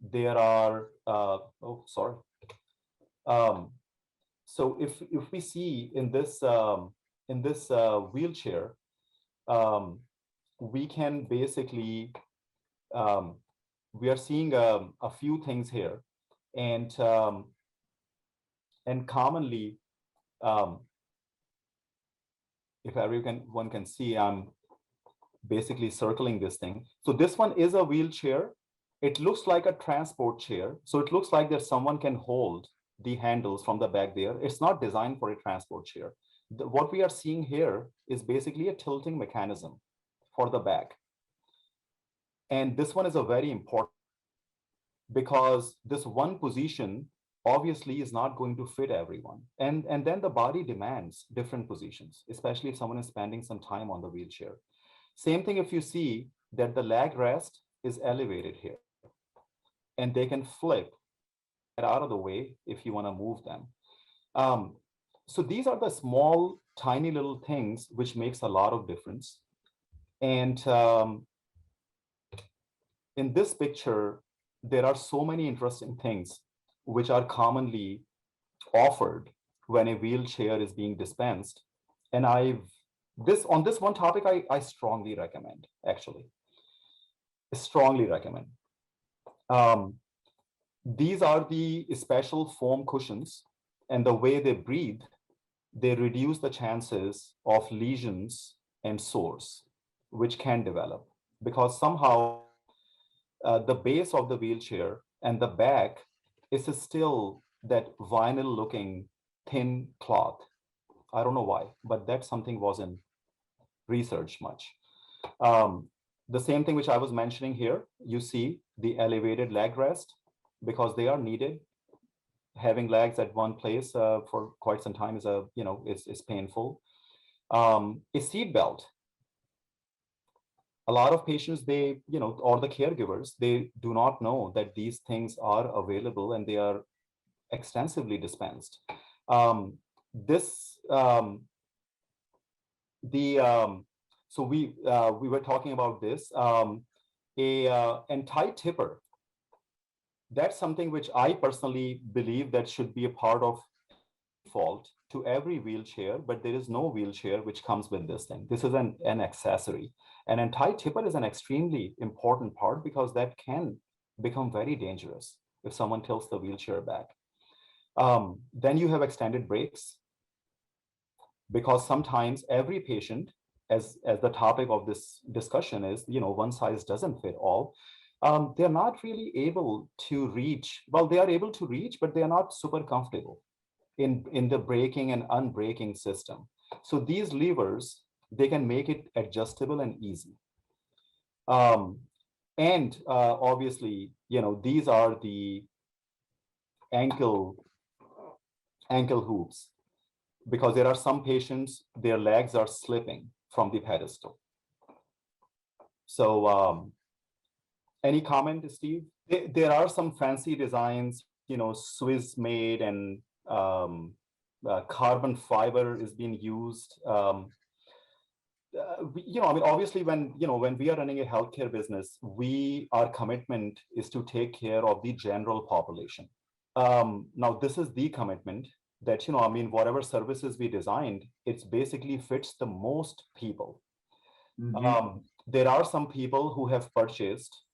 There are, oh, sorry. Um, so if we see in this wheelchair, um, we can basically we are seeing a few things here, and commonly, um, if everyone one can see, I'm basically circling this thing. So this one is a wheelchair. It looks like a transport chair. So it looks like that someone can hold the handles from the back there. It's not designed for a transport chair. What we are seeing here is basically a tilting mechanism for the back. And this one is a very important, because this one position obviously is not going to fit everyone. And then the body demands different positions, especially if someone is spending some time on the wheelchair. Same thing if you see that the leg rest is elevated here, and they can flip and get out of the way if you want to move them. Um, so these are the small, tiny little things which makes a lot of difference. And in this picture, there are so many interesting things which are commonly offered when a wheelchair is being dispensed. And I've this on this one topic, I strongly recommend, actually. Strongly recommend. Um, these are the special foam cushions, and the way they breathe, they reduce the chances of lesions and sores, which can develop because somehow the base of the wheelchair and the back is still that vinyl looking thin cloth. I don't know why, but that something wasn't researched much. Um, the same thing which I was mentioning here, you see the elevated leg rest because they are needed. Having legs at one place for quite some time is is painful. A seat belt. A lot of patients, they, or the caregivers, they do not know that these things are available and they are extensively dispensed. This the So we were talking about this. A and tie tipper, that's something which I personally believe that should be a part of default to every wheelchair, but there is no wheelchair which comes with this thing. This is an accessory. And an tie tipper is an extremely important part because that can become very dangerous if someone tilts the wheelchair back. Then you have extended brakes, because sometimes every patient, as the topic of this discussion is, one size doesn't fit all. They're not really able to reach. Well, they are able to reach, but they are not super comfortable in the braking and unbraking system. So these levers, they can make it adjustable and easy. Um, and obviously, these are the ankle ankle hoops, because there are some patients, their legs are slipping from the pedestal. So any comment, Steve? There are some fancy designs, Swiss made, and carbon fiber is being used. I mean, obviously, when we are running a healthcare business, our commitment is to take care of the general population. Now, this is the commitment that, I mean, whatever services we designed, it's basically fits the most people. There are some people who have purchased